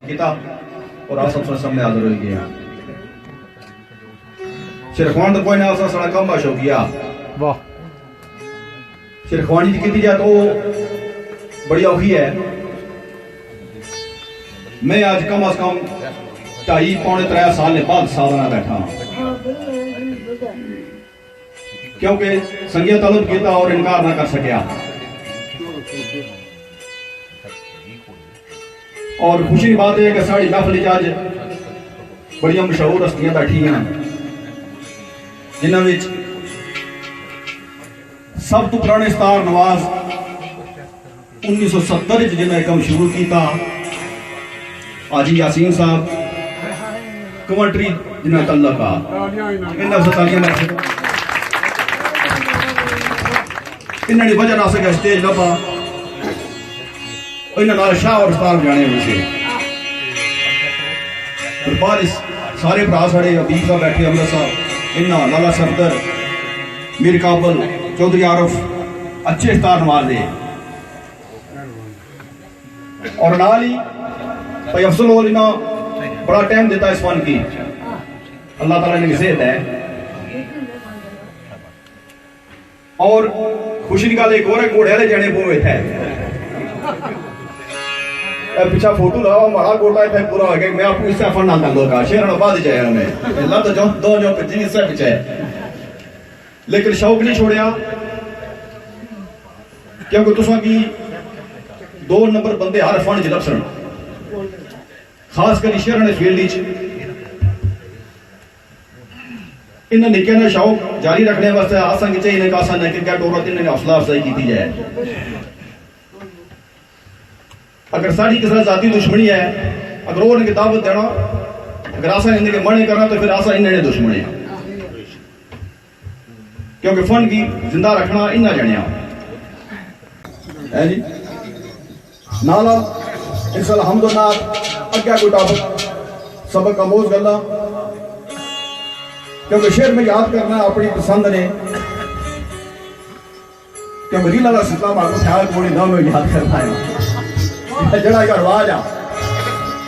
किताब और आप सबसे सामने हाजिर हो गया शेरखान तो कोई ना असा सारा कम बाश हो गया वाह शेरखानी की की जाए तो बड़ी औखी है। मैं आज कम अज कम 2.5-3 साल ने बाद साधना बैठा क्योंकि संज्ञा तलब किया और इनकार ना कर सकिया। और खुशी की बात है कि साड़ी महफिल आज बड़िया मशहूर हस्तियां बैठी हैं जिन्होंने सब तो पुराने स्टार नवाज 1970 जिन्हें काम शुरू किया हाजी यासीन साहब कमेंट्री जिन्हें तल्लक इन्होंने वजह ना सके स्टेज लभा इन्होंने शाह और स्टार जाने उसे बाहर सारे भरा साढ़े अबीब साहब बैठे अमृत साहब इन्ना लाला सरदर मीर काबल चौधरी आरफ अच्छे स्टार नवाजे और नाल ही भाई अफसल होल इन्ना बड़ा टाइम देता इस फन की अल्लाह ताला ने सेहत है। और खुशी की गल एक और है घोड़े वाले जने पो बैठा है पीछा फोटो लगा माड़ा गोटा इतने पूरा हो गया मैं आपको इससे फन ना कर का शेर बाद जाए उन्हें अल्लाह तो जो दो जो जी इससे पीछे लेकिन शौक नहीं छोड़िया क्योंकि तुसा की 2 नंबर बंदे हर फन च लभसन खास कर शेर ने फील्ड इन निके ने शौक जारी रखने वास्ते आसन चाहिए कासा ने क्रिकेट औरत इन्हें हौसला अफजाई की जाए। अगर साड़ी किसी जाती दुश्मनी है अगर वो इनकी दावत देना अगर आसा इनके मने करना तो फिर आसा इन्हें दुश्मनी है क्योंकि फन की जिंदा रखना इन्ना जनिया है जी नाला इंशाल्लाह हमदनाथ अग्या कोई टॉपिक सबक आमोज गल्ला क्योंकि शेर में याद करना अपनी पसंद ने क्योंकि रीला का सिलसिला आपको ख्याल कोई ना में याद करना है जड़ा का रवाज आ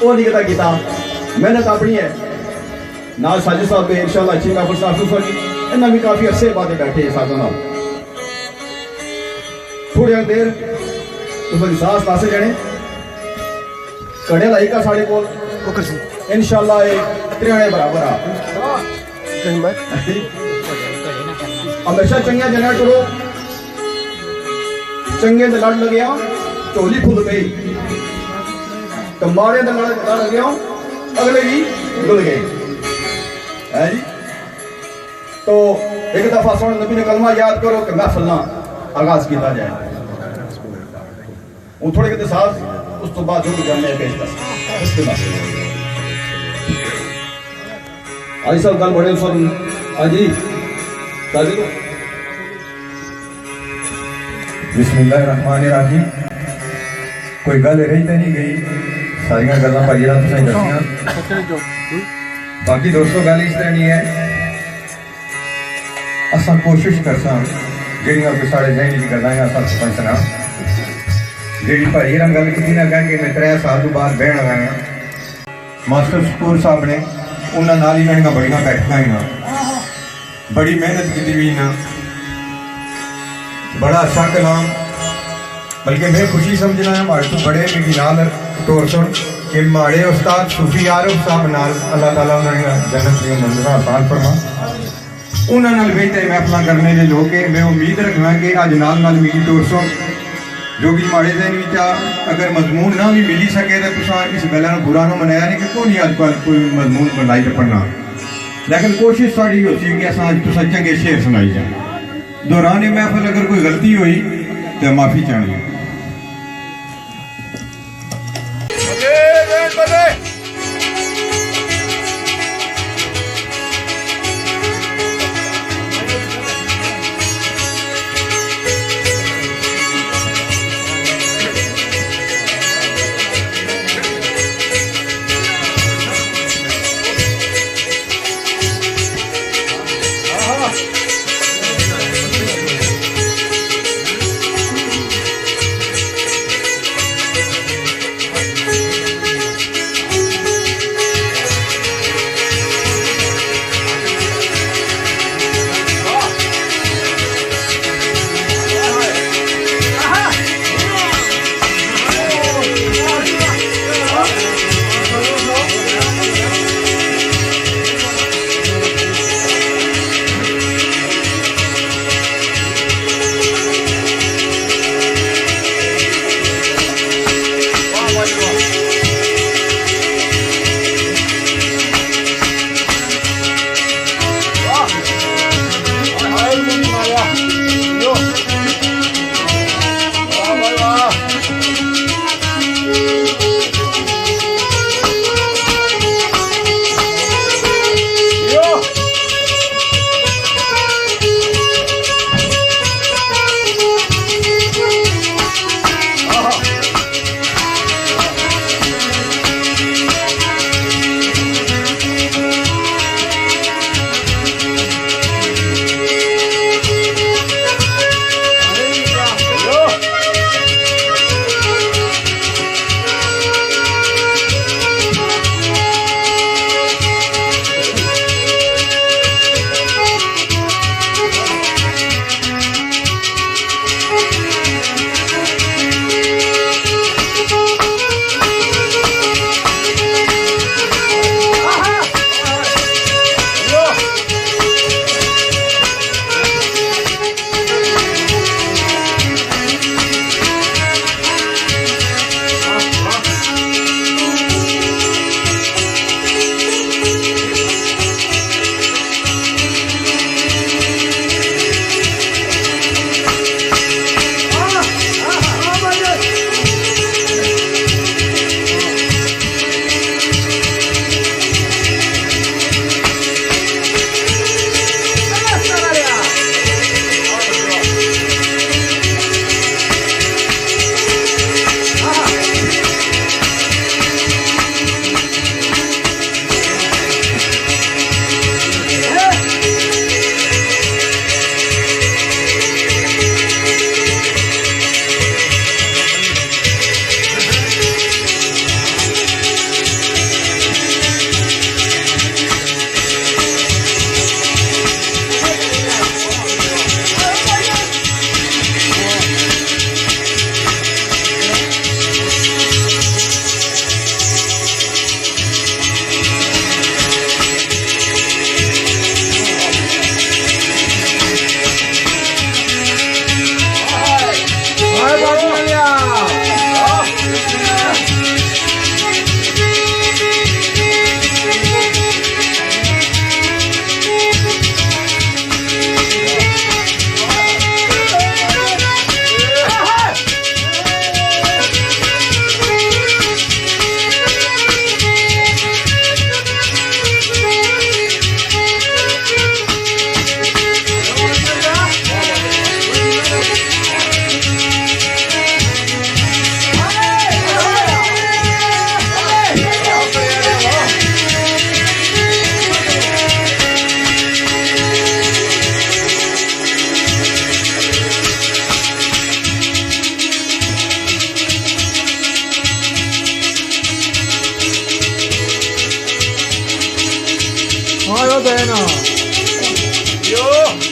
वो नहीं कहता गीता मेहनत अपनी है ना साजिद साहब पे इंशाल्लाह अच्छी का फुर्सत होगी इन्हें भी काफी अच्छे बातें बैठे हैं साथों नाल थोड़ी देर तो सांस लासे जाने कड़े लाई का साढ़े को इंशाल्लाह एक 93 बराबर आ हमेशा चंगिया जना करो चंगे दे लड़ लगे झोली फुल गई तो माड़े दे लड़ लगे अगले भी डुल गए है जी। तो एक दफा सोने नबी ने कलमा याद करो कि महफिल ना आगाज किया जाए वो थोड़े के साथ उस तो बाद जो जानने पेश कर उसके बाद आई सब गल बड़े सुन हाजी दादी को बिस्मिल्लाहिर्रहमानिर्रहीम कोई गल रही तो नहीं गई सारिया गल्लां भाई तुसें दसियां बाकी दोस्तों गल इस तरह नहीं है असां कोशिश करसां जेहड़ियां कोई साढ़े जहन च गल्लां असां समझना जेहड़ी भाई गल की ना कह के मैं 3 साल तो बाद बहन आया मास्टर स्कूल साहब ने उन्होंने नाल ही इन्होंने बड़ियां बैठक ही बड़ी मेहनत की हुई ना बड़ा अच्छा कलाम बल्कि मैं खुशी समझना है हमारे तो बड़े मेरी नाल तौर सुन कि माड़े उस्ताद सूफी आरफ साहब नाल अल्लाह ताला उन्होंने जन्नत की मंजिल आसान फरमा उन्होंने बेहतर महफिल करने के लोग मैं उम्मीद रखना कि अज नाल मेरी तौर सुन जो कि माड़े दिन अगर मजमून ना भी मिली सके तो तुम इस गल बुरा ना मनाया नहीं कि कोई अजकल कोई मजमून बनाई तो पढ़ना लेकिन कोशिश साड़ी होती कि अस अज तुम चंगे शेर सुनाई जाए दौरान महफिल अगर कोई गलती हुई तो माफी चाहनी देना यो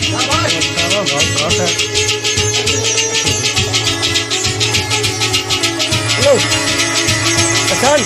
शाबाश बहुत है लो पहचान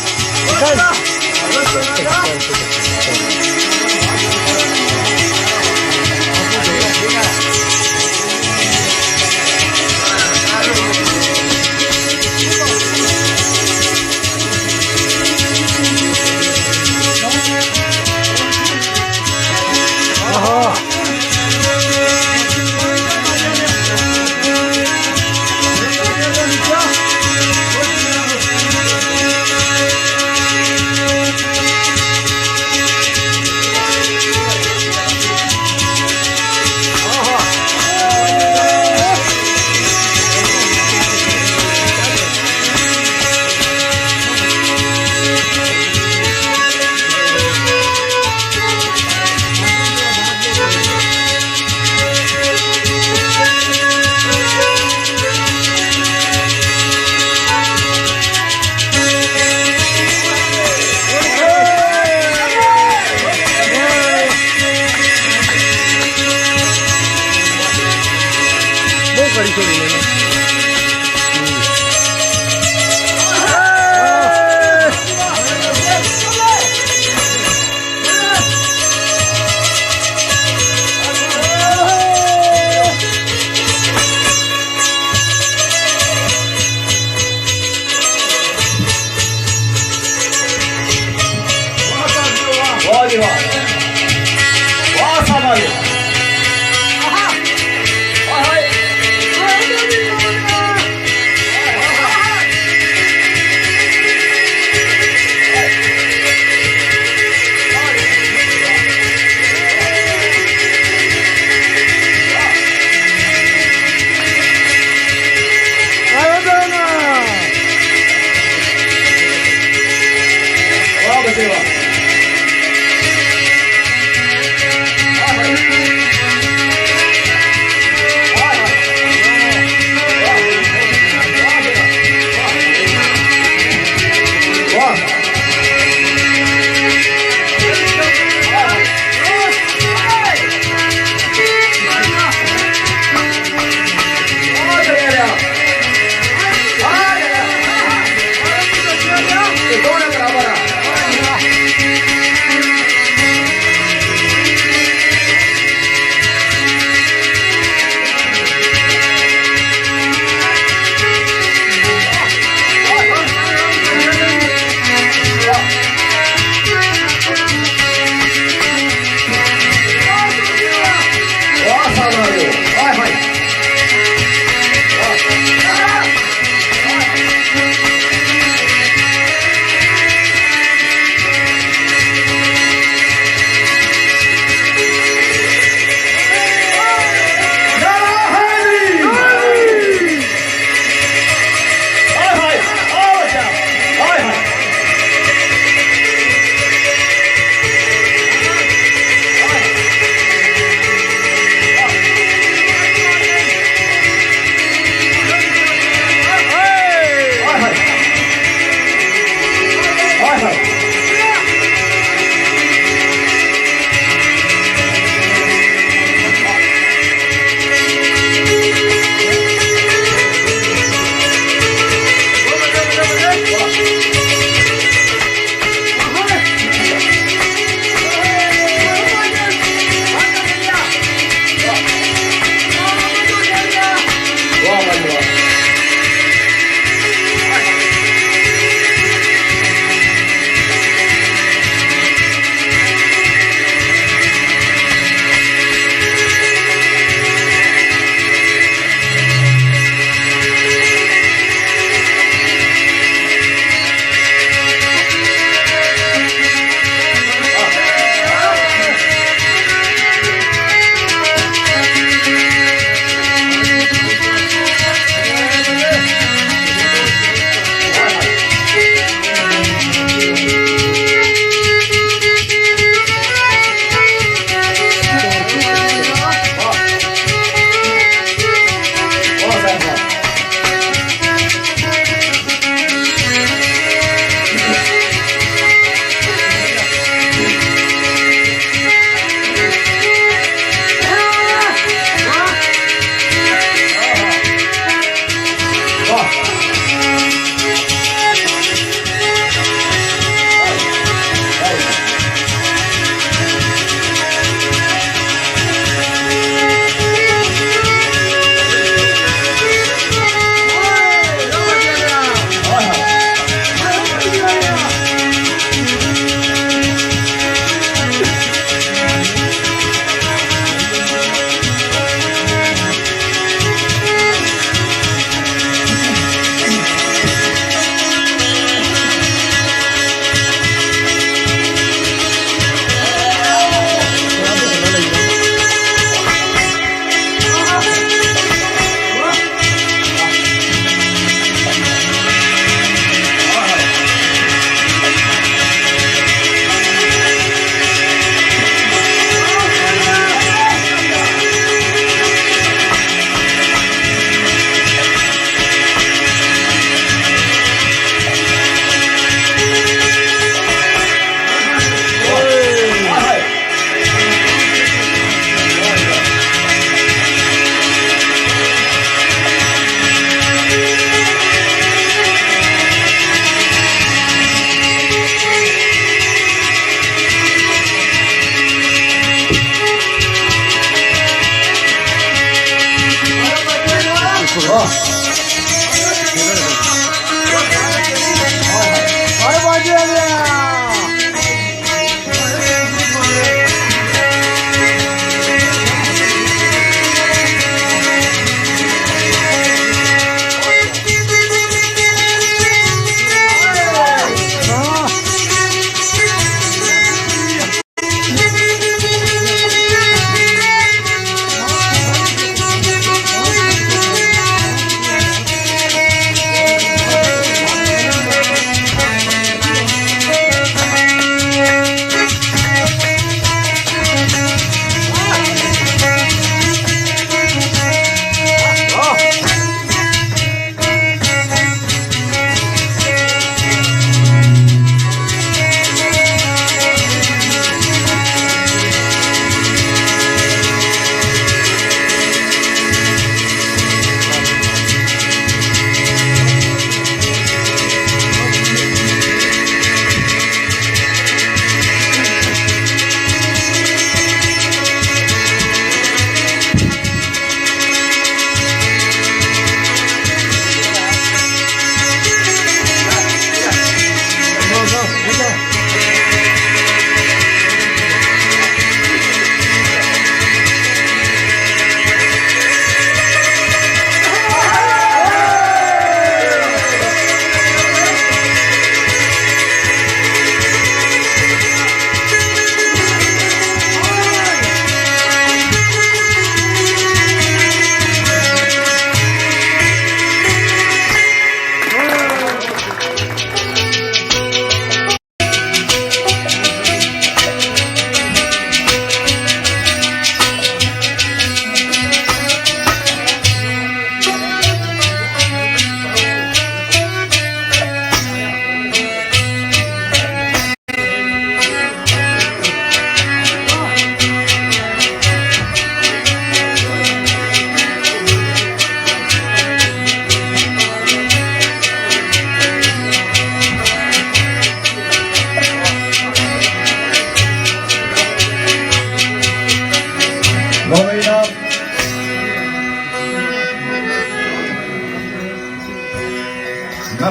दोनों बराबर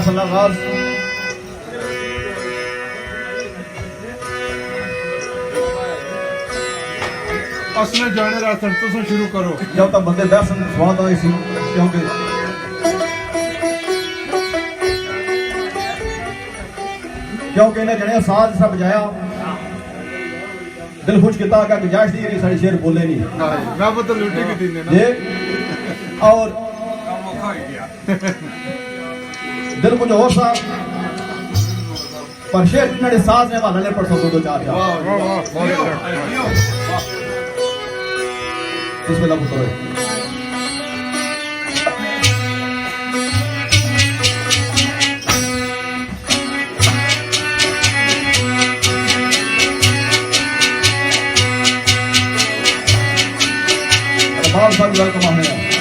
फल्ला आगाज असने जाने रास्ते तुम शुरू करो जब तक बंदे बैसन स्वाद आए सी क्योंकि इन्हें जने साज सा बजाया दिल खुश किया क्या गुजारिश दी साढ़े शेर बोले नहीं रब तो लुटी की दिन ना ये और दिल कुछ और सा पर शेर इन्होंने साज ने वाला ने पढ़ दो चार चार वाह वाह बिस्मिल्लाह पुत्र बाल साल वाले कमाने हैं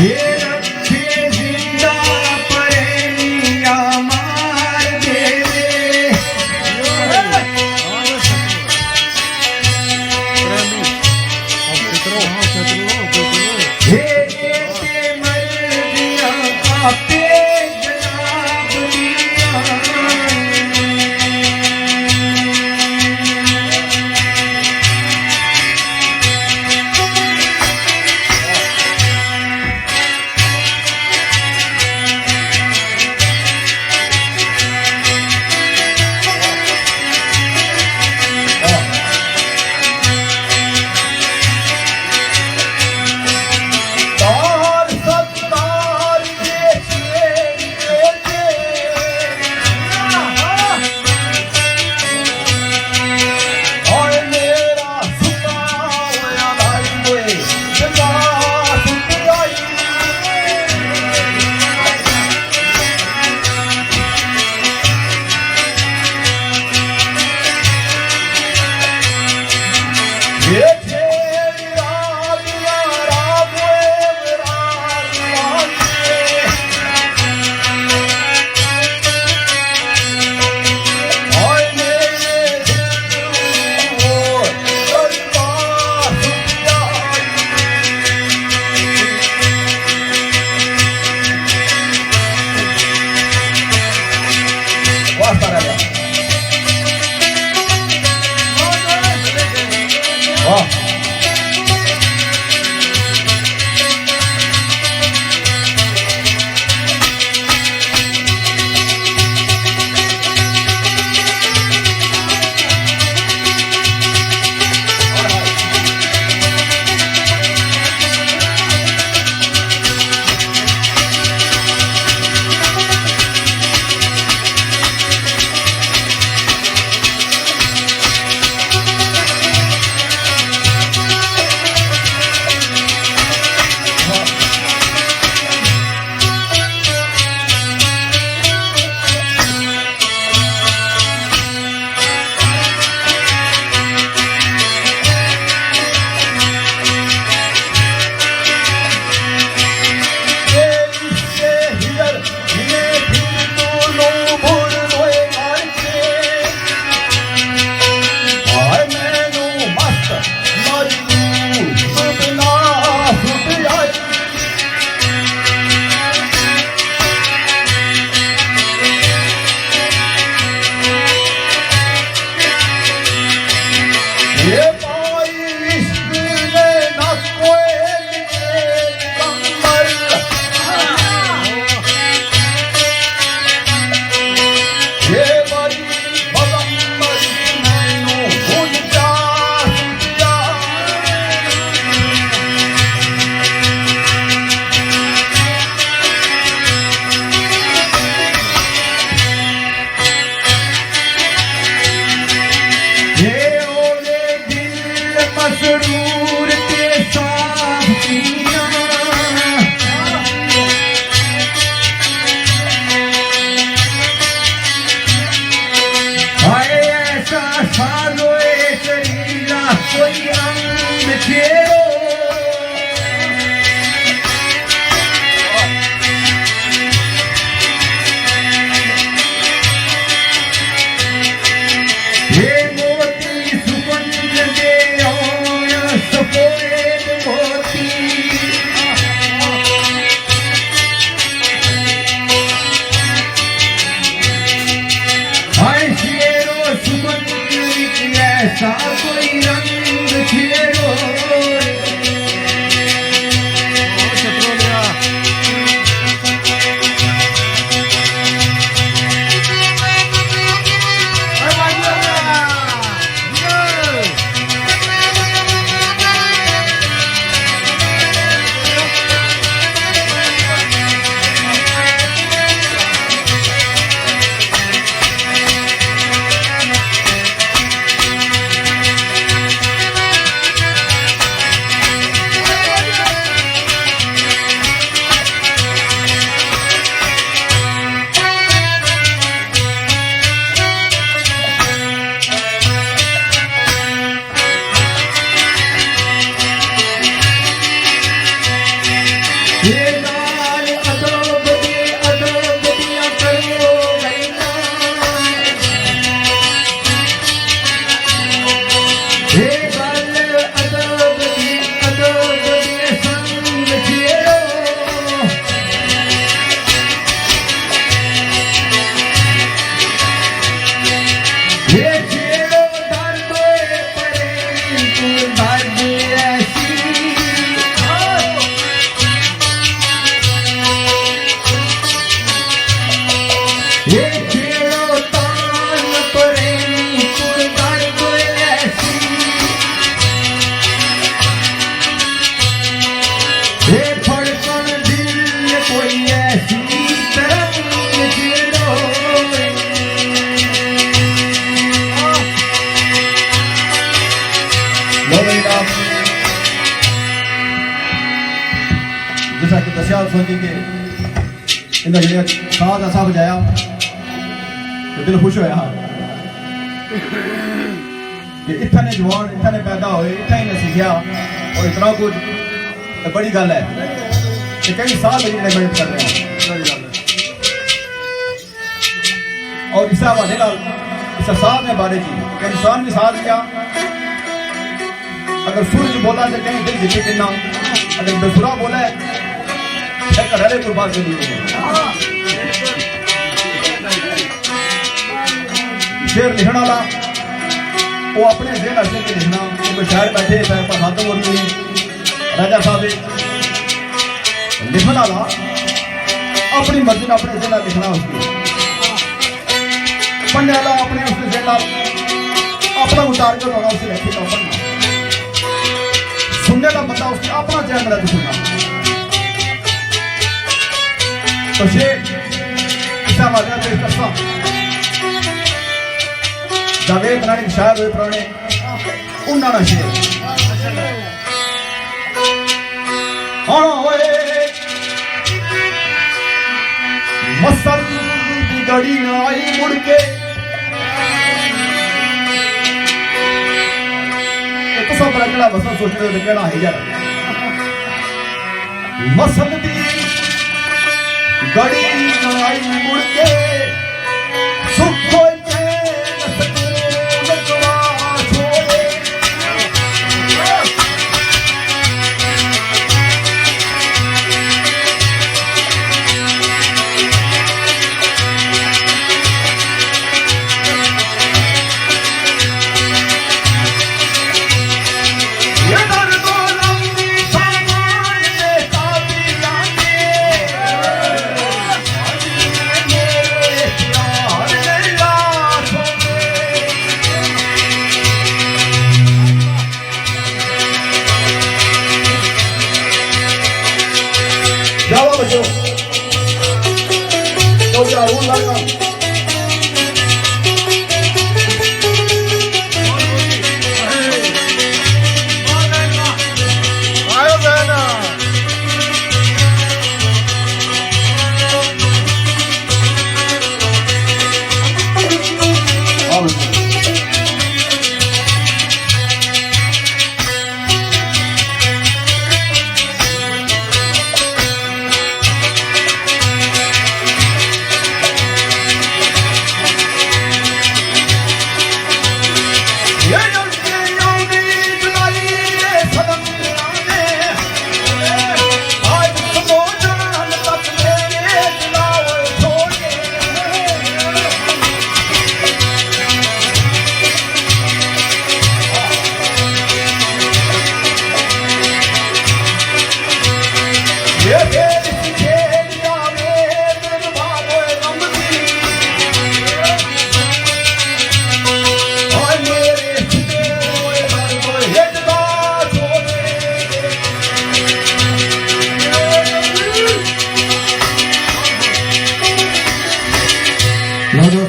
ये रखे जिंदा परेलिया मार दे रे हे ऐसे मर्दियां आपे जनाब दिया तार सत्तार के जैसा कि दसिया सुन जी के इन्हें जो साथ ऐसा बजाया तो दिल खुश होया कि इतना ने जवान इतना ने पैदा हुए इतना ही ने सीखा और इतना कुछ तो बड़ी गल है कि कई साल लगे मेहनत कर रहे हैं और इस हवाले इस साथ ने बारे जी कि इंसान भी साथ क्या अगर सूरज बोला तो कहीं दिल जिते किन्ना अगर बेसुरा बोला है घरे कोई बात नहीं शेर लिखने वाला वो अपने जेल हसन के लिखना वो शायर बैठे पर हाथों और राजा साहब लिखने वाला अपनी मर्जी ने अपने जेल लिखना उसकी पढ़ने वाला अपने उसके जेल अपना उतार कर होगा उसे लिखेगा पढ़ना सुनने का बंदा उसकी अपना चैन मिला तो सुनना तो शेर इसा वाले पे करता जावेद नानी शायर हुए पुराने उन्होंने शेर हाँ होए मसल की गड़ी न आई मुड़ के तो सब बड़ा मसल सोच रहे थे कहना है यार मसल दी गड़ी न आई मुड़ के सुखो बचो तो क्या रूल लगा आयो बहना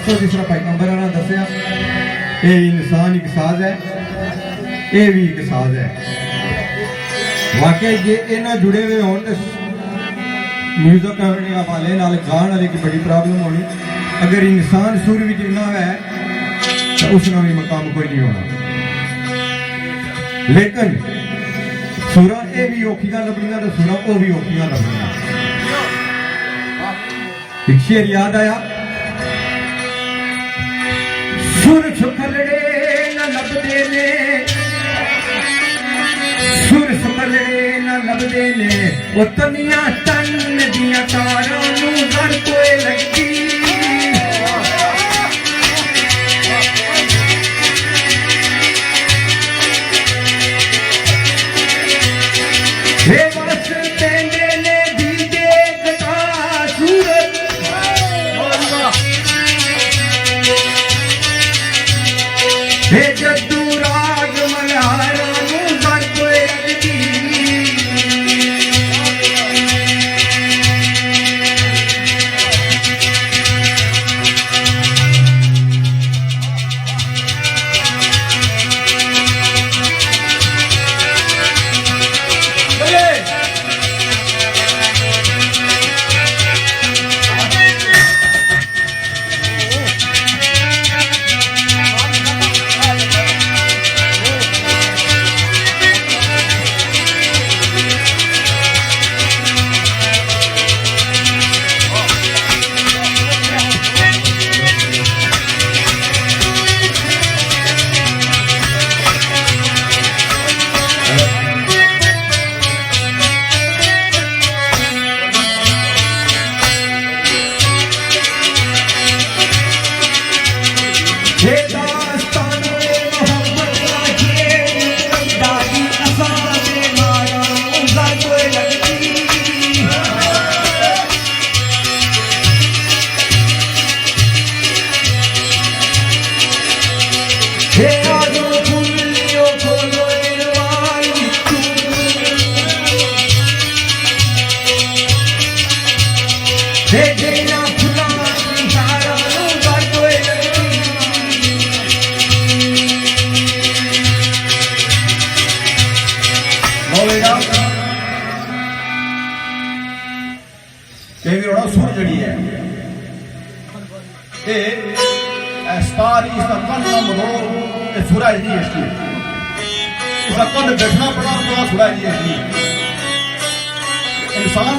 दोस्तों जिस तरह पैगंबर ने दसिया ये इंसान एक साज है ये भी एक साज है वाकई जे इन्हें जुड़े हुए हो म्यूजिक करने वाले नाल गाने वाले की बड़ी प्रॉब्लम होनी अगर इंसान सुर भी ना है तो उसका भी मकाम कोई नहीं होना लेकिन सुरा ये भी औखियां लभनियां तो सुरा वो भी औखियां लभनियां एक शेर याद आया सुर सुखलड़े न लभदे ने सुर सुखलड़े न लभदे ने वो तनिया तन दियां तारां नूं लड़ कोए लगदी हे बस तेंदे ने दीजे कटा सूरत हे जद्दू राग मल्हारा नूं लड़ कोए लगदी कि भी रोड़ा सुर जड़ी है ये स्टार इसका कन ना मरो ये सुरा जी इसकी इसका कन बैठना पड़ा तो सुरा जी इसकी इंसान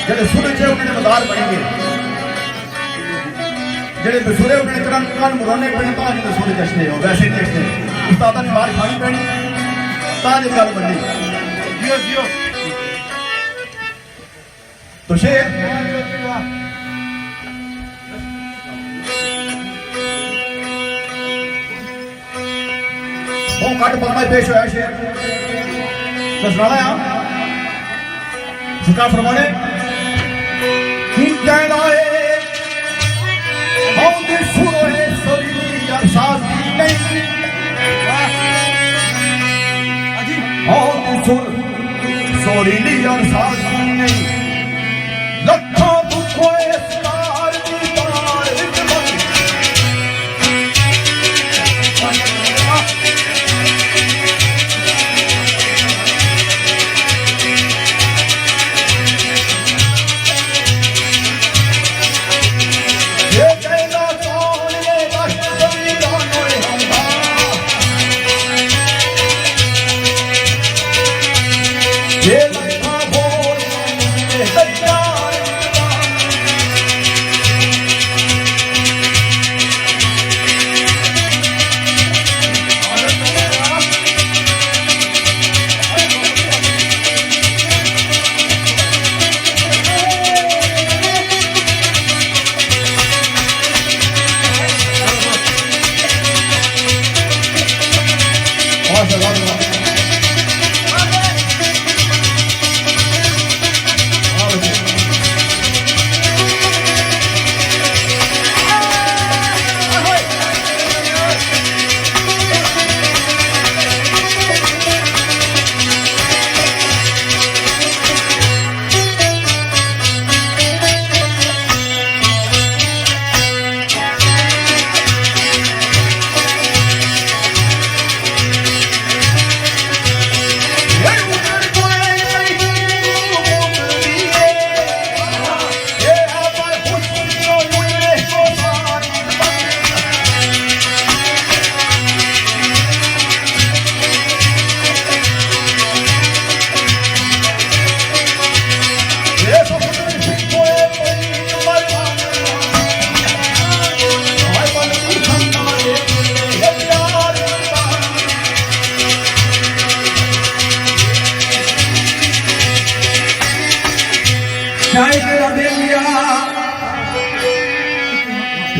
जब सुर चे उन्हें मदार बनेंगे जब बेसुरे उन्हें कन मुराने पड़े तो आज बेसुरे जश्ने हो वैसे जश्ने उस्तादा ने मार खानी पैनी ताज गल बनी जियो जियो तो शेर वो कट परमा पेश होया शेर सुनाना है सुका फरमाने कहना है हम दिल सुनो है सोरी अरसास नहीं हम दिल सुर सोरी अरसास नहीं लखों दुखों स्टार की तार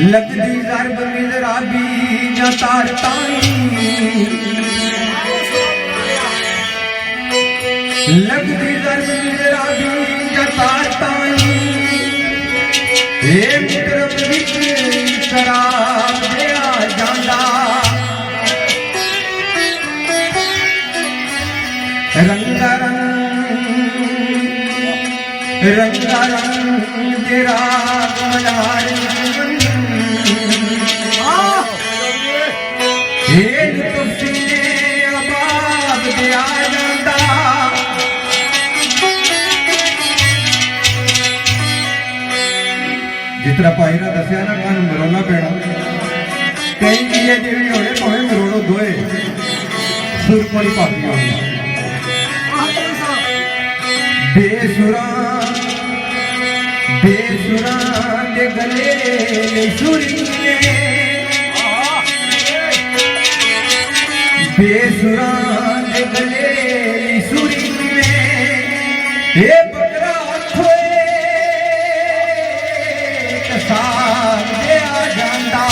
लगदी ज़रब मिज़राबी न तार ताई लगदी ज़रब मिज़राबी न तार ताई ए मित्रब विच शराब दे आ जांदा रंगा रंग तेरा मजार जितना पायरा दसिया ना कन मरोना पैना कई चीजें जिम्मे होने भावे मरोड़ो दोए सुर कोई पाती होनी बेसुरा बेसुरा दे गले सुरी ने बेसुरा दे गले सुरी ने हे बकरा खोए कसार दे आ जांदा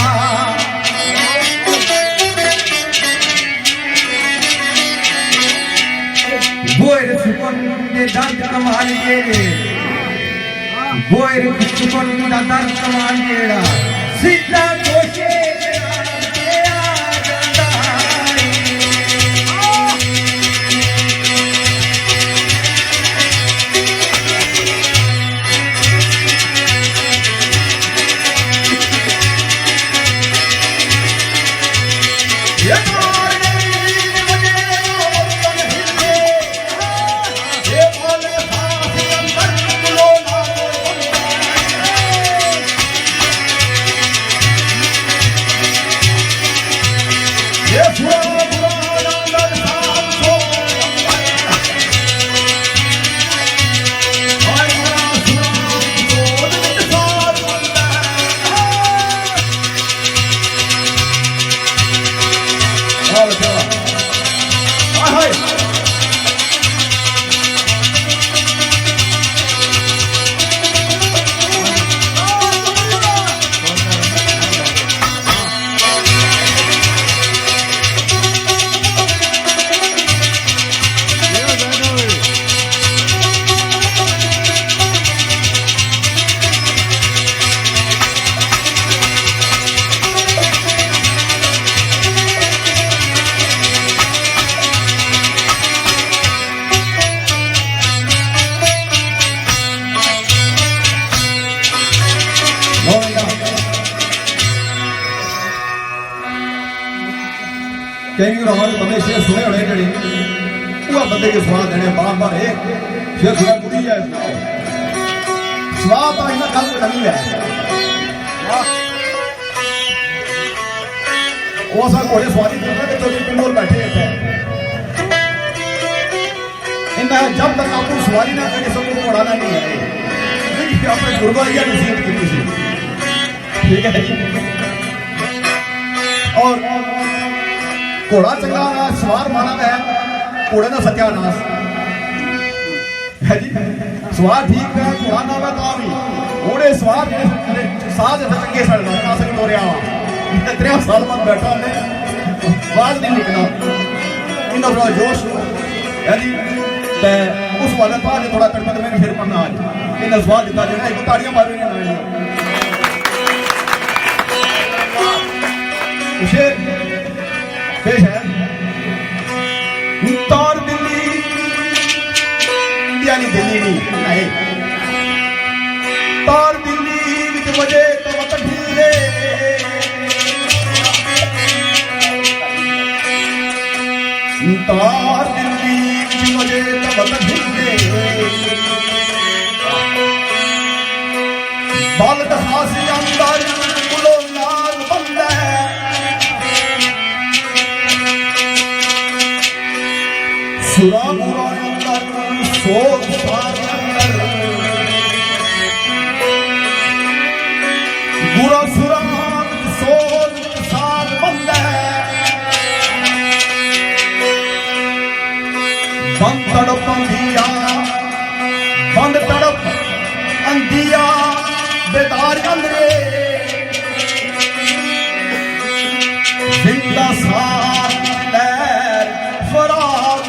बोर सुपन दे दर्द कमालिए बोर सुपन दा दर्द कमालिएड़ा सीधा कोशे दे आ जांदा कई रात बंदे शेर सुने होने जड़े वह बंदे के स्वाद देने बार बार एक शेर सुना पूरी है स्वाद तो इतना कल नहीं है वो सब घोड़े स्वादी करना कि चौधरी पिंडोर बैठे थे इनका जब तक आपको सवारी ना करे सबको उड़ाना नहीं है लेकिन अपने गुरुद्वारा नसीहत की थी ठीक है और घोड़ा चंगा सवार माना है घोड़े का सत्यानाश है जी सवार ठीक है घोड़ा ना मैं तो भी घोड़े सवार साज चंगे सड़ना कासक तोरिया 3 साल बाद बैठा मैं बात नहीं निकला इन्हों थोड़ा जोश है जी उस वाले पास थोड़ा तड़पा मैंने फिर पढ़ना आज इन्हें स्वाद दिता जाना एक ताड़ियां मारेंगे शेर पेश है तार दिल्ली इंडिया नहीं दिल्ली नहीं तार दिल्ली विच वजे तो वतन ढीले तार दिल्ली विच वजे तो वतन ढीले बाल दखासी अंदर कुलो नाल बंदा सुरा बुरा अंदर सोच सार अंदर बुरा सुरा सोच सार बंद बंद तड़प अंधिया बंद तड़प अंधिया बेदार अंदरे जिंदा सार लैर फरार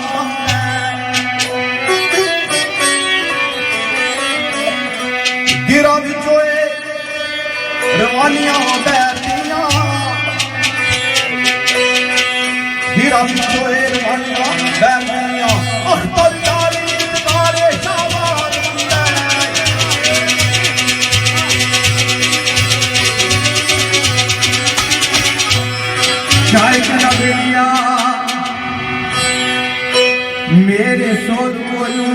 गिरा बिचोए रवानियां बैठियां गिरा बिचोए रवानियां बैठियां अख्तर यारी तारे शाबाद शायद नगरिया मेरे सोच बोलूं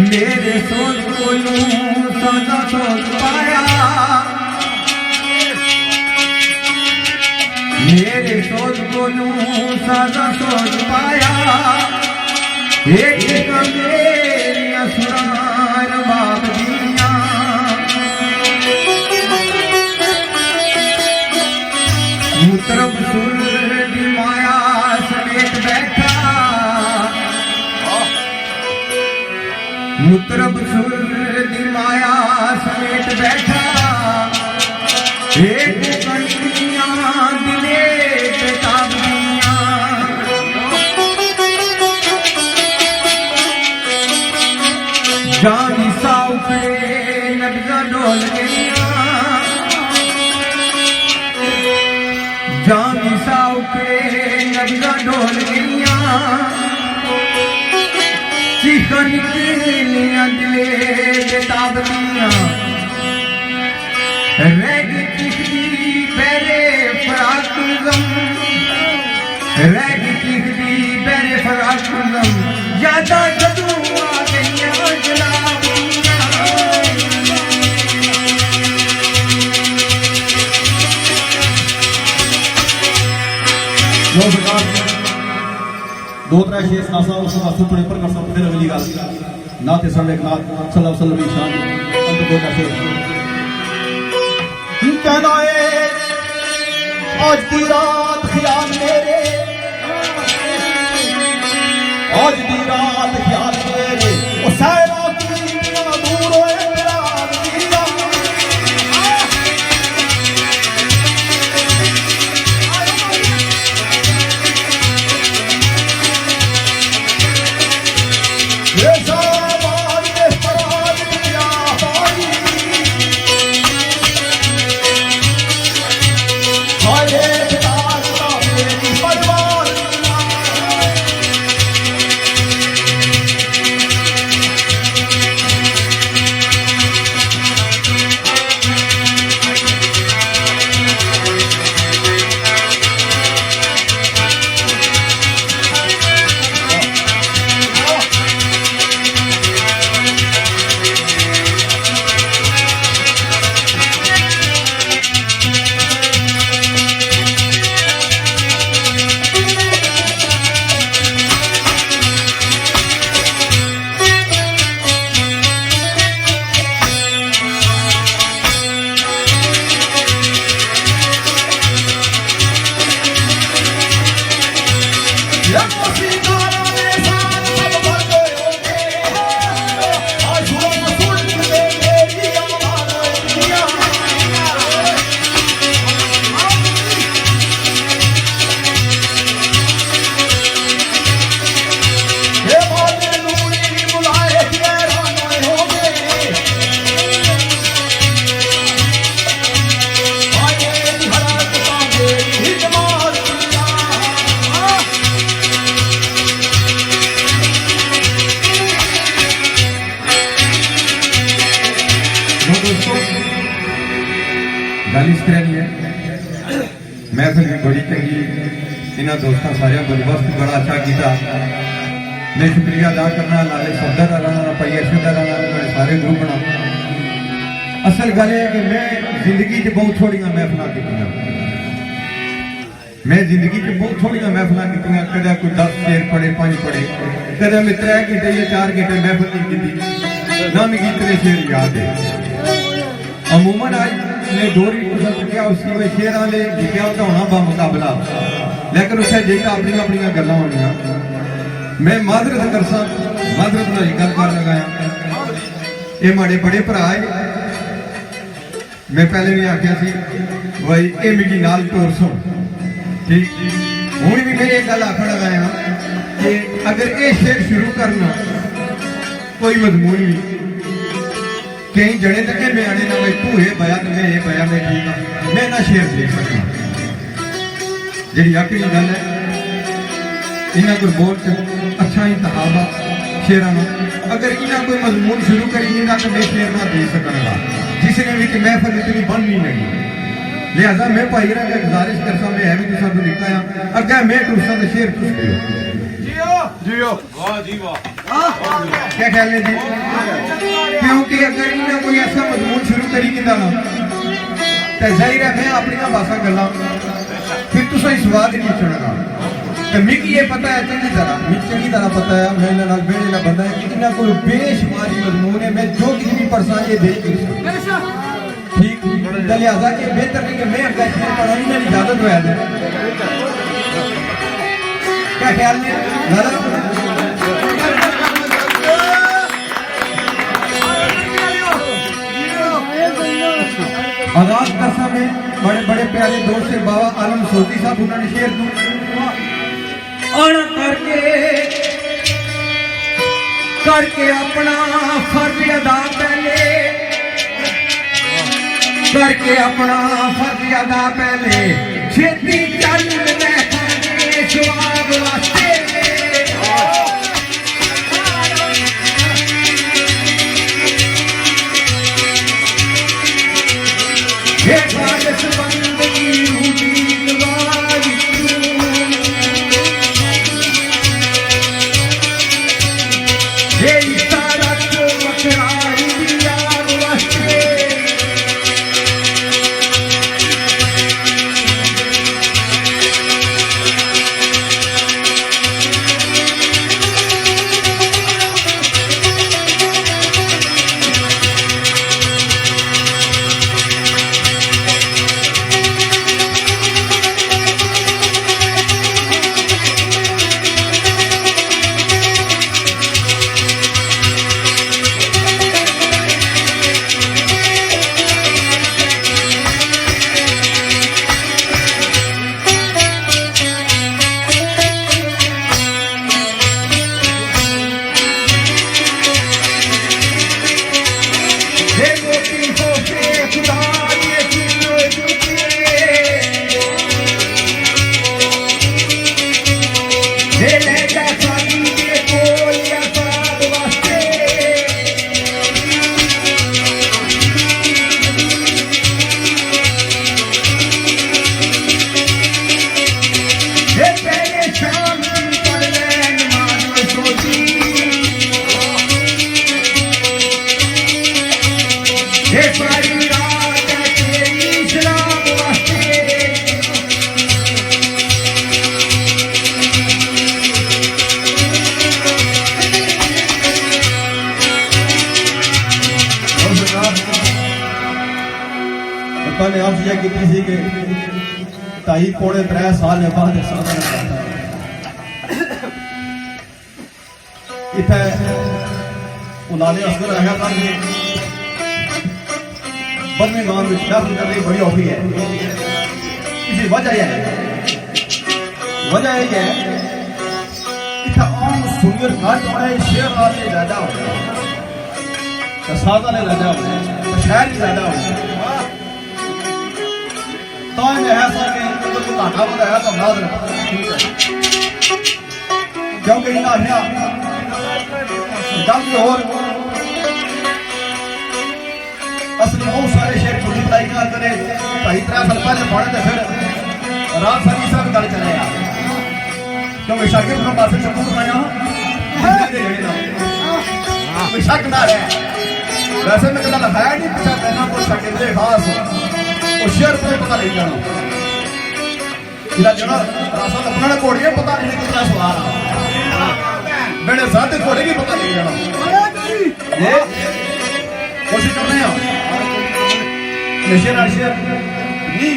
मेरे सोच बोलूं सदा सोच पाया मेरे सोच बोलूं सदा सोच पाया एक मेरिया सुरार बाप दिया मुतरब सुर दी माया समेत बैठा मुतरब सुर दी माया समेत बैठा एक कणियां दिले बेताबियां जानी साउफे नब्जा डोल गईयां जानी साउफे नब्जा डोल गईयां चिकन किनियां दिले बेताबियां रैग चिखदी बेरे फराकुलम रैग चिखदी बेरे फराकुलम यादा जदू आ गईयां जलाबियां लो सरकार 2-3 शेर सुनासा उस वास्तु थोड़े पर कर सकते अगली गल ना ते सल्ले नाथ सल्लल्लाहु अलैहि वसल्लम शान अंत दो का शेर कहना है आज की रात ख्याल मेरे आज की रात ख्याल मेरे ओ सहरा की दूर होए प्यार दिया ये सामान के फराज क्या पाई हाय दास्तां मेरी खालिश करनी है महफिल भी बड़ी चंगी इन्होंने दोस्तों सारे बंदोबस्त बड़ा अच्छा किया मैं शुक्रिया अदा करना लाले सफदर का राना भाई अरशद का राना मेरे सारे ग्रुप बना असल गल है कि मैं जिंदगी च बहुत थोड़ियां महफिल की मैं जिंदगी च बहुत थोड़ियां महफिल की कदे कोई 10 शेर पढ़े 5 पढ़े कदे मैं 3 घंटे या 4 घंटे महफिल नहीं की ना मिगी इतने शेर याद है अमूमन आज ने दोरी क्या उसकी वह शेर वाले लिखा होता होना बामुकाबला लेकिन उसे जेका अपनी अपनी गल्लां होनियां मैं माजरत करसा माजरत नाल गल कर लगाया ये माड़े बड़े भरा है मैं पहले भी आख्या सी भाई ये मिगी नाल टोर सुन ठीक हुण भी मैं ये गल आखण लगाया कि अगर ये शेर शुरू करना कोई मजमून नहीं कई जने तक मैं आने ना भाई तू ये बया तो मैं ये बया मैं ठीक हाँ मैं ना शेर देख सकता जी आखिरी गल है इन्हें कोई बहुत अच्छा इंतखाब आ शेरां अगर इन्हें कोई मजमून शुरू करी तो मैं शेर ना दे सकूंगा जिसने भी महफल इतनी बन नहीं लगी लिहाजा मैं भाई का गुजारिश करता मैं है भी तुसा तो लिखा है अगर मैं तुसा तो शेर तुस दियो जियो क्या ख्याल है जी क्योंकि अगर इन्हें कोई ऐसा मजमून शुरू करी किंदा ना तो जाहिर है मैं अपनी भाषा गल्लां फिर तुसा ही स्वाद नहीं सुनना तो मिगी ये पता है चंगी तरह पता है मैं इन्हां नाल बेड़े दा बंदा है कि इन्हां कोल बेशुमारी मजमून है मैं जो किसी भी पढ़सा ये दे ठीक तो लिहाजा कि बेहतर नहीं कि मैं अगर शेर पढ़ा इन्हें इजाजत होया दे क्या ख्याल है आगाज का समय बड़े बड़े प्यारे दोस्त से बाबा आलम सोती साहब उन्होंने शेर और करके अपना फर्ज अदा पहले करके अपना फर्ज अदा पहले छेती चल जवाब वास्ते ने अर्ज यह की थी कि 2.5-3 साल बाद इतने उलाले असगर रहा था कि बर्मिंघम में शर्त करनी बड़ी औखी है। इसकी वजह यह है इतना आम सुनियर घट होना है शेर आदमी ज्यादा होना है सादा ने ज्यादा होना है शहर ही ज्यादा होना है तो है सर कि घाटा बताया तो बाद ठीक है क्योंकि इन्हें आखिया गल और असली बहुत सारे शेर खुद ਵਧਾਈਆਂ ਕਰੇ ਭਾਈ 3 ਸਾਲ ਪਹਿਲੇ ਪੜ੍ਹੇ ਤੇ ਫਿਰ ਰਾਤ ਸਾਡੀ ਸਭ ਗੱਲ ਚੱਲੇ ਆ ਕਿਉਂਕਿ ਸ਼ਾਗਿਰਦ ਨੂੰ ਪਾਸੇ ਸ਼ਕੂਰ ਪਾਇਆ कोई शक ना रहे वैसे मैं कदा है नहीं पता कहना कोई शागिर्द खास वो शेर को पता नहीं जाना जिला जना रासा अपना ने घोड़ियां पता नहीं कितना सवार आ मैंने साथ घोड़े की पता नहीं जाना ये कोशिश कर रहे हैं नशे नशे नहीं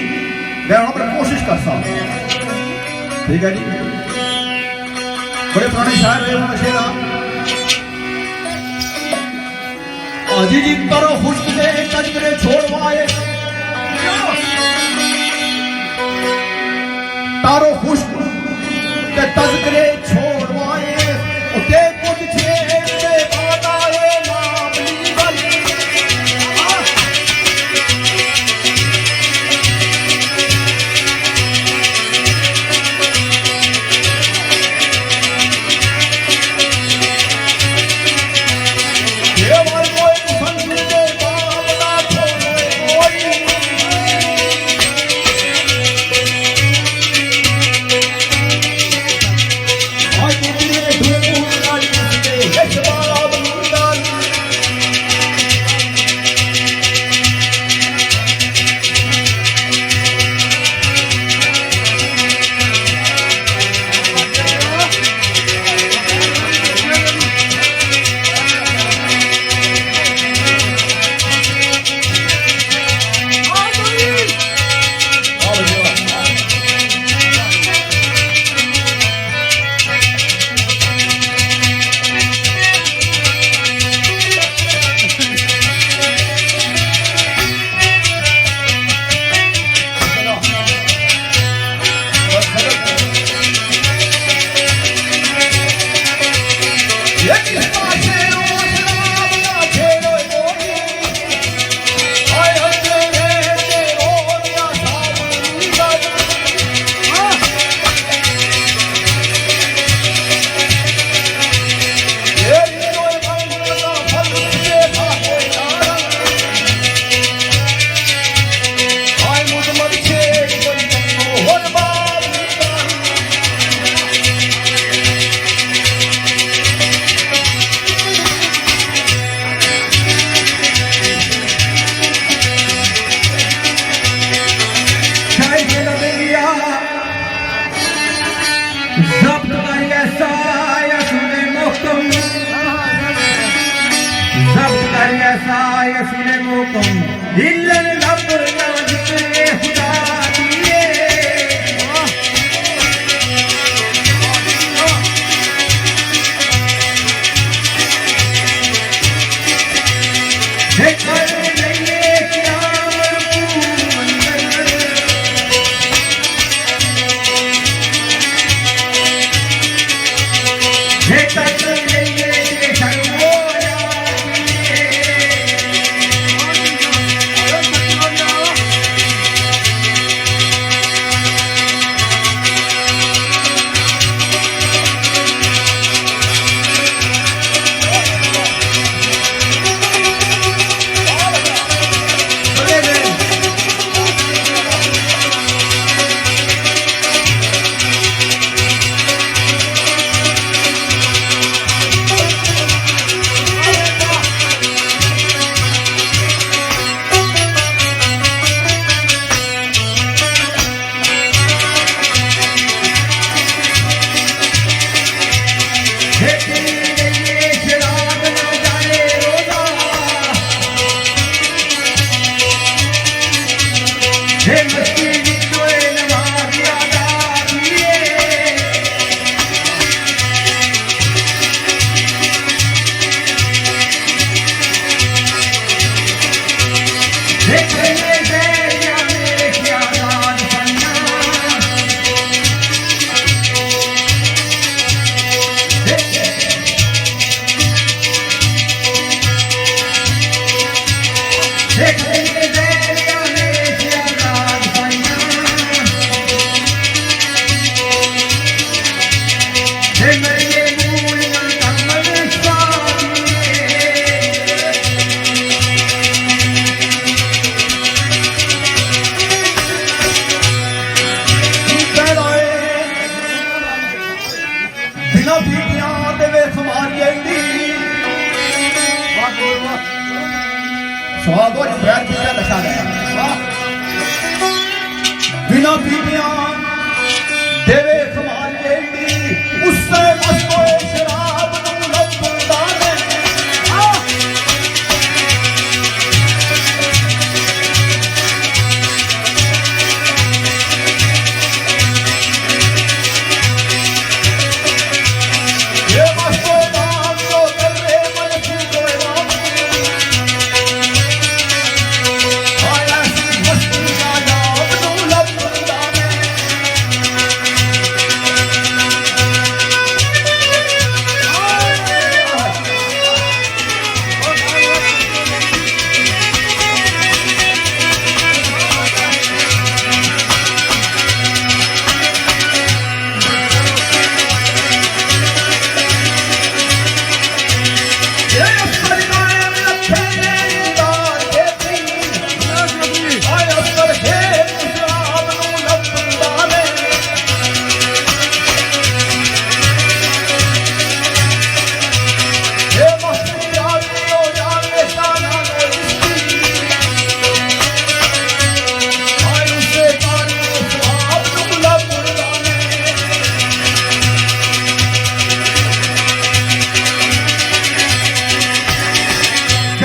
मैं वहां पर कोशिश करता ठीक है जी बड़े पुराने शायर रहे नशे का आजी जी करो खुश्क से कजरे छोड़वाए तारो खुश्क के तजकरे छोड़वाए उते कुछ छेड़ के बात आए नाम वाली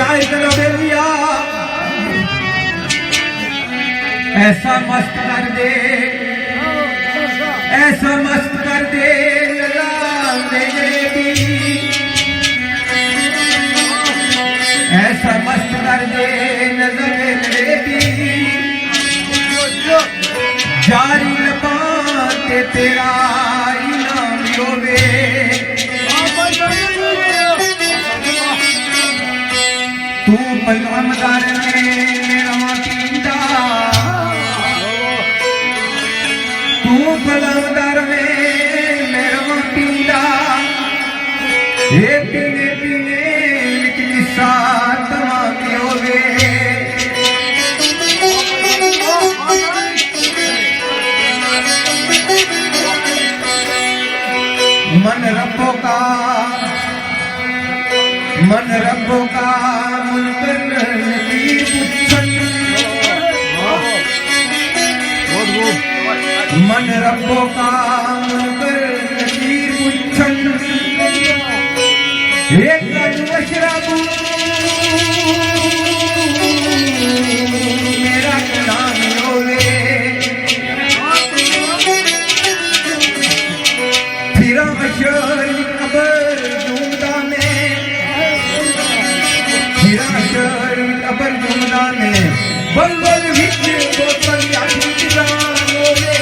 शायर करो बेलिया ऐसा मस्त कर दे ऐसा मस्त कर दे ऐसा मस्त कर दे नजर जारी लबाते तेरा इनाम होवे तू पलमदार में मेरा पींदा तू पलमदार में मेरा पींदा ये पीने पीने किसा तमाम होवे मन रब्बों का मुनकर नकीर पुछन मन रब्बों का मुनकर नकीर पुछन एक अशरबू मेरा नाम होवे फिर अशर कबर दूंगा मैं फिर अशर कबर दूंगा मैं बलबल विच बोतल याद होवे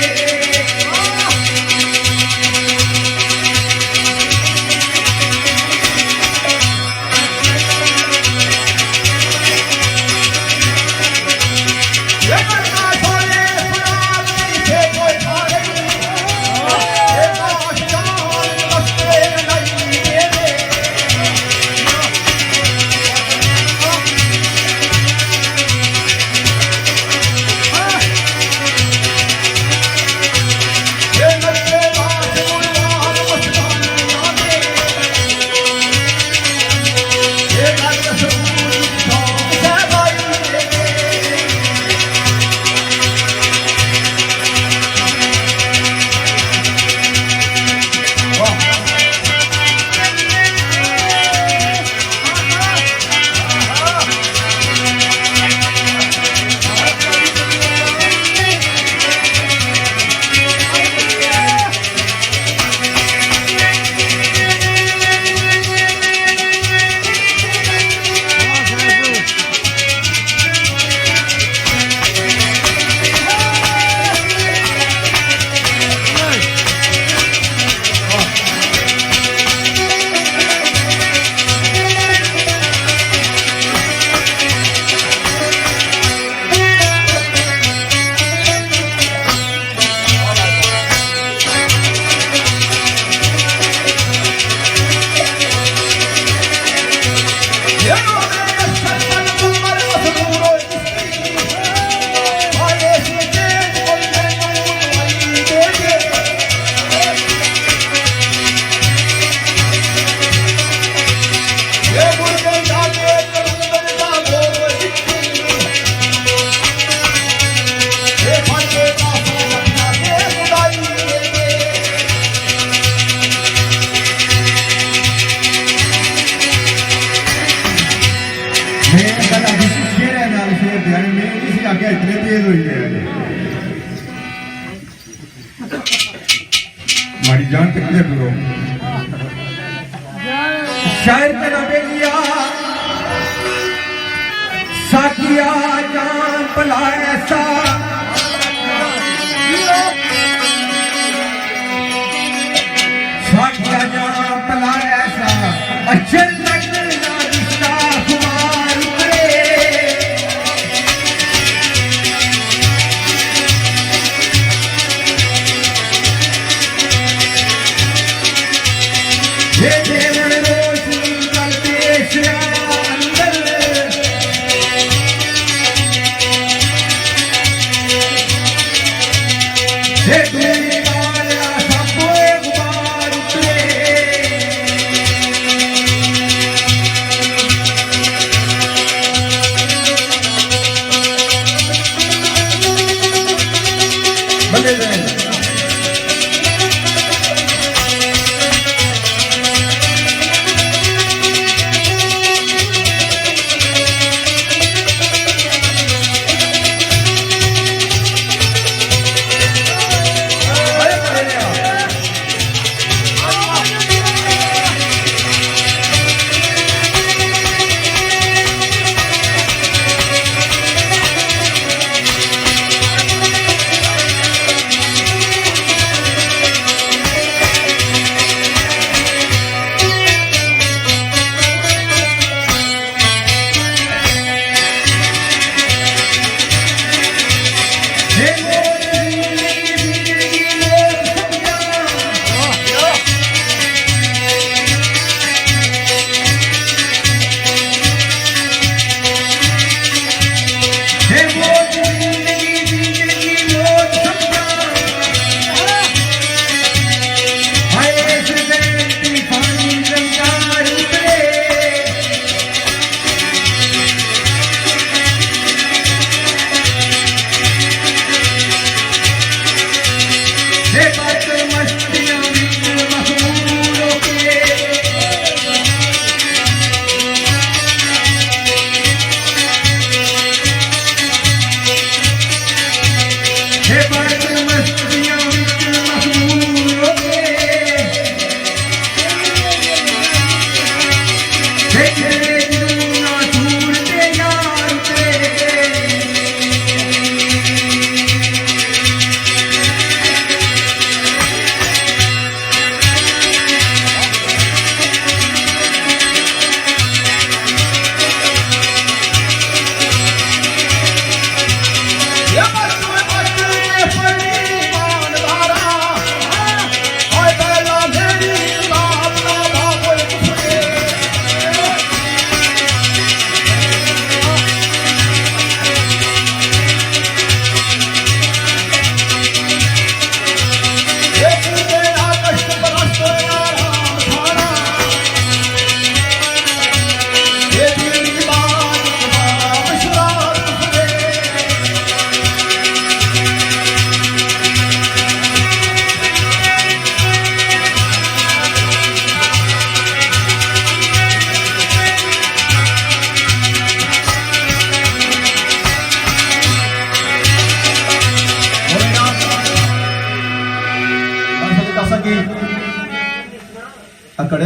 इतने तेज हुई है हमारी जान कितने दूर शायर का बेलिया साकिया जान भला ऐसा साकिया जान भला ऐसा अचल लगना रिश्ता कुमार करे ये देवर रोशनी कल पेश अंदर ये दूरी वाला सबको एक बार उतरे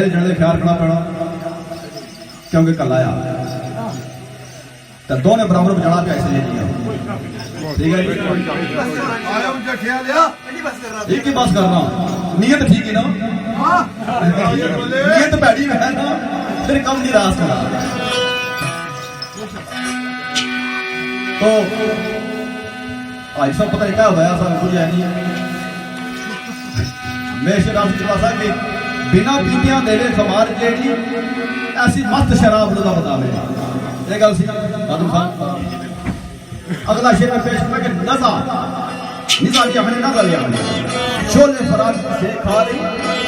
मेरे जने का ख्याल रखना पैना क्योंकि कल आया तो दोनों बराबर बजाना पे ऐसे नहीं ठीक है जी आया उनका ख्याल या एक ही बस करना नीयत ठीक है ना नीयत बैठी है ना फिर कम नहीं रास करा तो आज सब पता नहीं क्या हुआ सब कुछ है नहीं मैं शराब चला सा कि बिना पीतियां देवे खमार जेड़ी ऐसी मस्त शराब लगा बतावे ये गल सी आदम खान अगला शेर में पेश करके नजा निजा की अपने नजा लिया शोले फराज से खा रही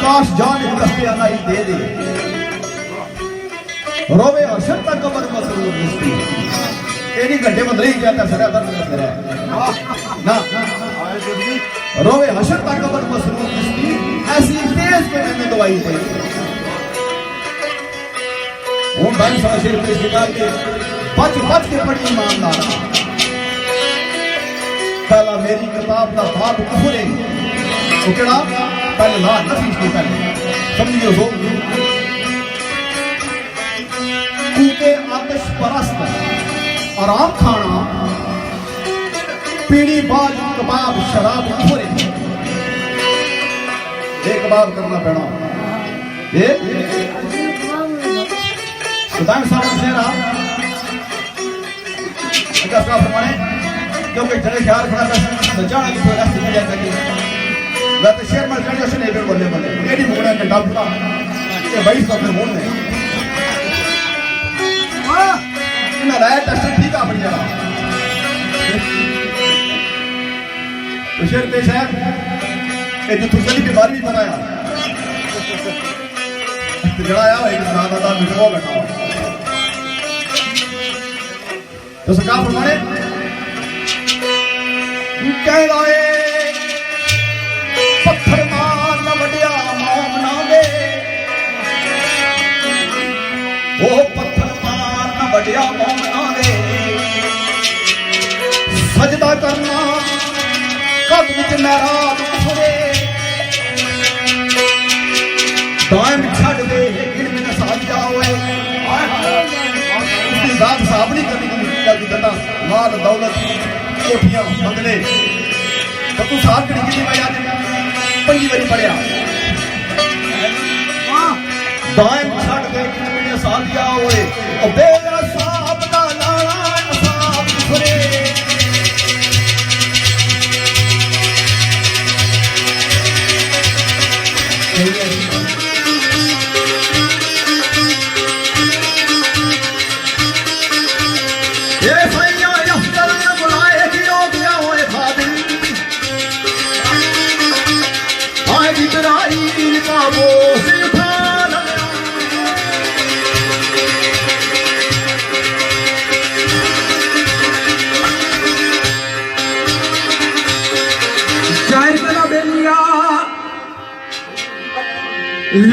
काश जान एक दस्ते आना ही दे दे रोवे और शर्ता कबर मसरूर मुस्ती एनी घंटे में नहीं जाता सरा दर्द है ना रोवे हशर तक कबर मसरूर मुस्ती ऐसी तेज के में दवाई दे वो भाई साहब शेर पेश निकाल के बच बच के पढ़ी ईमानदार पहला मेरी किताब का बाप कुफरे वो केड़ा पहले ला नफी से पहले समझियो हो कूके आतिश परस्त आराम खाना पीड़ी बाज कबाब शराब कुफरे एक कबाब करना पैना ये खुदा साहब शेरा अच्छा साहब फरमाने क्योंकि जड़े ख्याल खड़ा था जाना कि थोड़ा रास्ते में जाता कि वह तो शेर मर जाने उसने भी बोले बोले ये नहीं मुगड़ा के डालता ये भाई सब ने बोल रहे हां इन्हें राय टेस्ट ठीक है अपनी जगह तो शेर पेश है ये जो तुझे बीमारी भी बताया तो जड़ा आया एक सादा दा मिटवा बैठा तो सरकार फरमाने कह रहे पत्थर मार न वडिया मोम ना दे वो पत्थर मार न वडिया मोम ना दे सजदा करना कद विच महराब कुफरे दाएं छड़ दे इल्म न साथ जाओए उसकी जात साहब नहीं करनी की बेटा माल दौलत कोठियां बंगले तो तू साथ कितनी भाई आज पंजी बारी पढ़िया दाएं छड़ दे मेरे साथ क्या होए ओ बेरा साहब दा लाला साहब फरे ये भैया यफ्तर ने बुलाए कि ओ गया होए खादिम आए जिब्राइल का वो से उठा लाया शायर कला बेलिया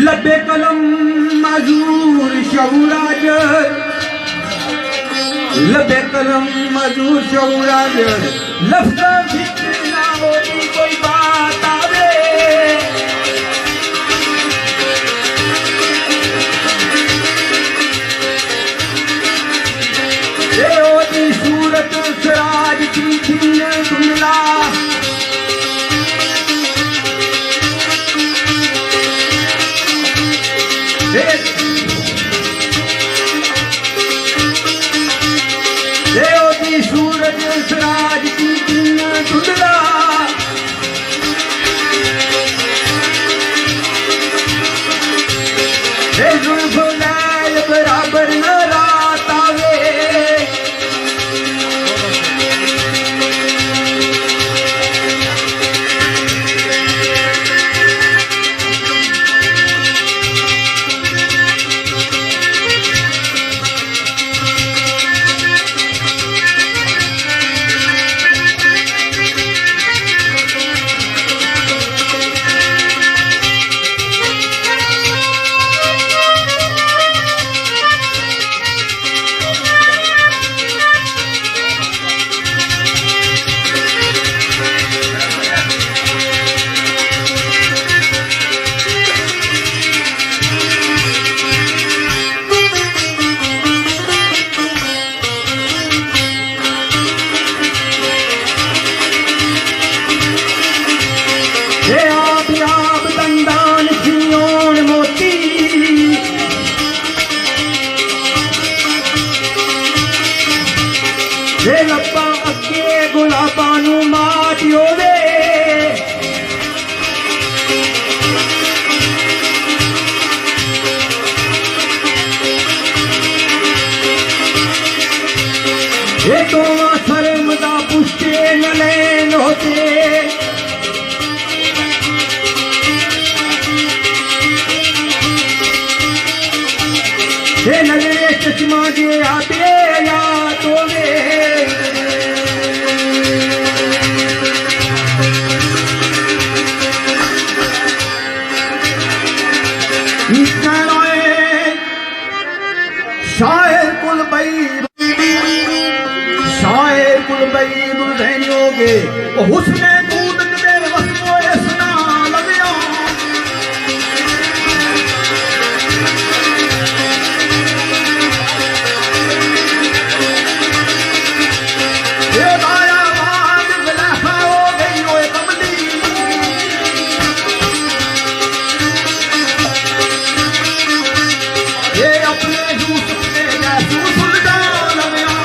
लबे कलम मजूर शौराज लबे कलम मजूर शौराज लफ्ज़ फिक्र ना होती कोई बात आवे ये ओदी सूरत सराज की खिल दुमला सूरज सराज की ਵੇ ਲੱਭਾਂ ਅੱਗੇ ਗੁਲਾਬਾਂ ਨੂੰ ਮਾਟਿਓ ਵੇ ਇਹ ਦੋਵਾਂ ਸ਼ਰਮ ਦਾ ਪੁੱਛੇ न ਲੈਣ ਹੋਤੇ हे नजरे चश्मा जे आते या तोवे शायर कुल बई दुल्हनियोगे हुस्ने दूध दे वसो इसना लगियो ये दाया बाग बिलखा हो गई ओए कमली ये अपने यूसुफ ने जासूस उलझा लगियो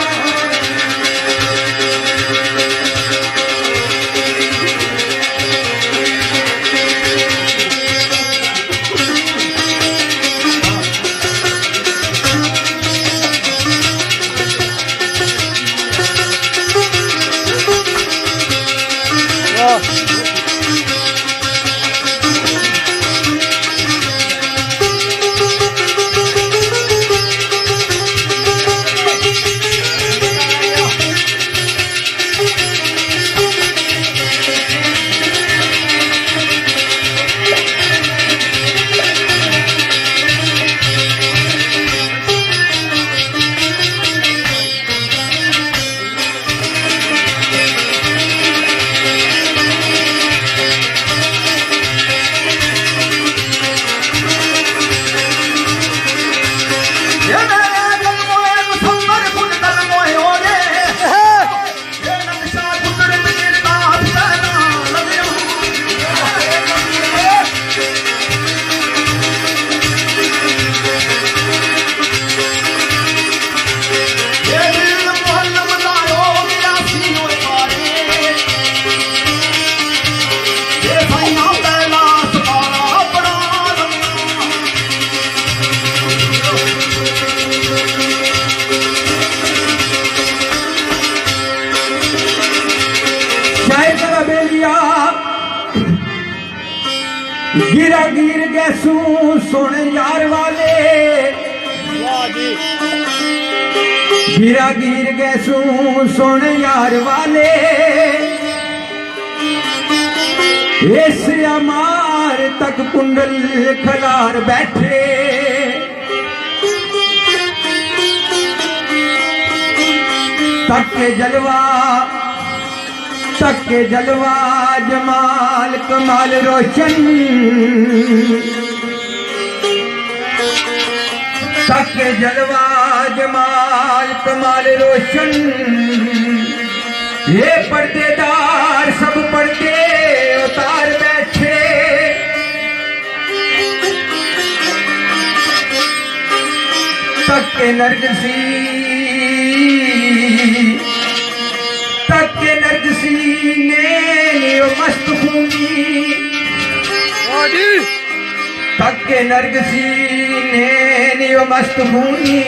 गिरा गिर गैसू सुन यार वाले गिरा गिर गैसू सुन यार वाले इस अमार तक कुंडल खलार बैठे तक के जलवा जमाल कमाल रोशन तक के जलवा जमाल कमाल रोशन ये पर्देदार सब पर्दे उतार बैठे तक के नरगिसी ने मस्त खूनी तक के नरगिसी ने मस्त खूनी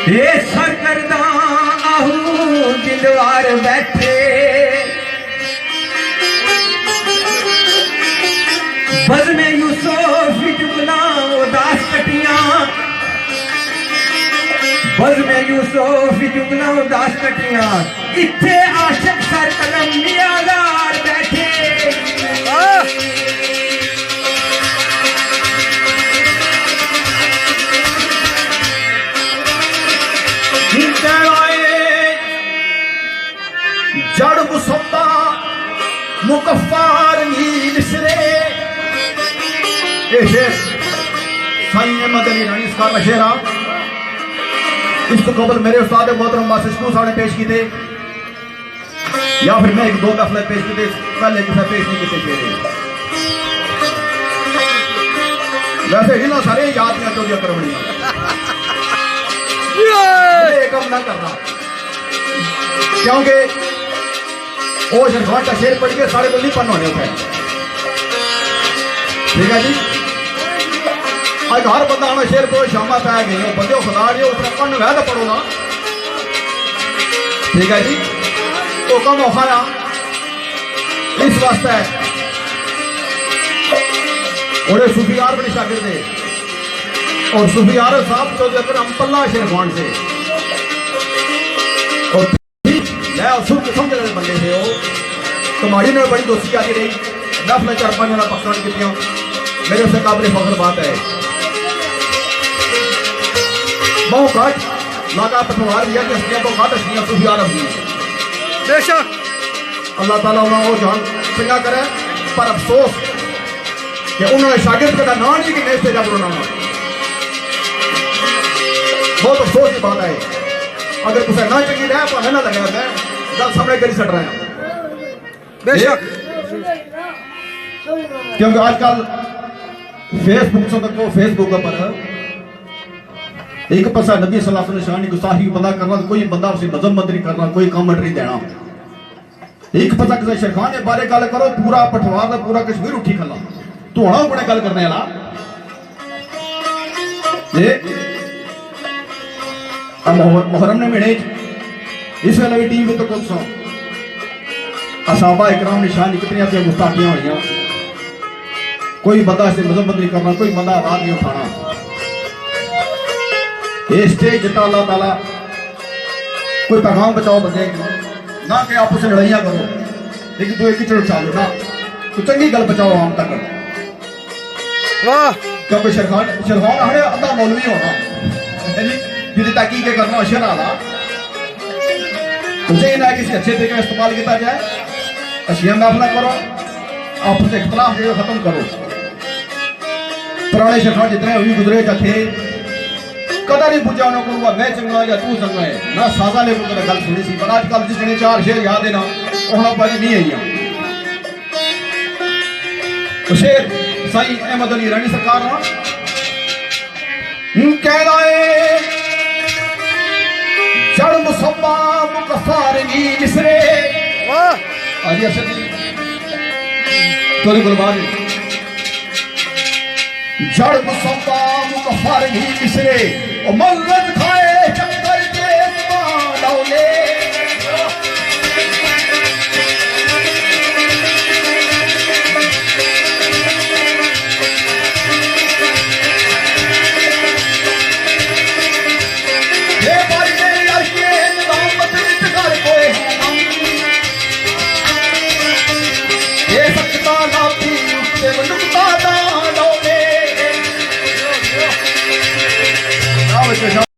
ये सरकरदा आहू दिलवार बैठे बज में यूसुफ चुगला उदास कटियां बज में यूसुफ चुगला उदास कटियां इत्थे आशिक सर कलम नियादार बैठे जड़ मुसद्दा मुकफ्फार नील सिरे ये शेर साईं अहमद अली रानी इसका शेर इसको कबल मेरे उस्ताद मोहतरम मासिस्कू साहब ने पेश की थे या फिर मैं एक दो गफले पेश की थे पहले किसी पेश नहीं किए शेर वैसे ही ना सारे याद में चोरियां करवड़ियां ये कम ना करना क्योंकि वो शेरखान का शेर पढ़ के सारे को नहीं पढ़ना होने होता है। ठीक है जी, आज हर बंदा हमें शेर को शामा पै गई बंदे खुदा जी उसने पढ़ने वह तो पढ़ो ना। ठीक है जी, तो कम औखाया इस वास्ते और सूफियार बने शागिर्द थे और सूफियार साहब चौधरी अकरम पल्ला शेरखान से और समझ रहे बंदे थे वो तुम्हारी ने बड़ी दोस्ती आती रही। 10 में 4-5 जना पकड़ की मेरे से काबिल फख्र बात है। बहु घट लागा पटवार दिया कि हस्तियां बहु घट हस्तियां सूफियार हस्तियां बेशक अल्लाह ताला उन्होंने वो जान चंगा करे, पर अफसोस कि उन्होंने शागिर्द का नाम नहीं कि नेस्ते जब उन्होंने बहुत अफसोस की बात है। अगर कुछ ना चंगी रहे तो हमें ना लगे मैं गल सामने करी सट रहे हैं बेशक क्योंकि आजकल फेसबुक से तक फेसबुक पर एक पासा नबी सल्लल्लाहु अलैहि वसल्लम की गुस्ताखी बंदा करना, कोई बंदा उसे मजम्मत नहीं करना, कोई कमेंट नहीं देना। एक पासा किसी शेरखान के बारे गल करो पूरा पठवार का पूरा कश्मीर उठी खला धोना अपने गल करने वाला मुहर्रम ने महीने इस वेले भी टीवी तो कुछ असहाबा इकराम निशान कितनी गुस्ताखियां हुई। कोई बंदा इसे मजम्मत नहीं करना, कोई बंदा आवाज नहीं उठाना। ये स्टेज जिता अल्लाह ताला कोई पैगाम बचाओ बंदे ना कि आपस में लड़ाइयां करो, लेकिन तू एक ही चलो चालो ना तो चंगी गल बचाओ आम तक। वाह क्योंकि शेरखान हड़े अद्धा मौलवी होना जिसे तहकीक करना अशर आला तो चाहिए ना किसी अच्छे तरीके में इस्तेमाल किया जाए। अशिया महफिल करो, आपस में इख्तलाफ जो खत्म करो। पुराने शेरखान जितने हुई गुजरे थे कदा नहीं पूछा उन्होंने मैं चंगा या तू चंगा है ना साजा ले को गल सुनी सी। पर अजकल जिसने 4 शेर याद है ना उन्होंने बाजी नहीं आई। तो शेर साईं अहमद अली रानी सरकार ना कहना है जड़ मुसम्मा मुकफारगी मिसरे। वाह आजी अरशद तोरी गुलबाज जड़ मुसम्मा मुकफारगी मिसरे और मगज खाए चक्कर के डौले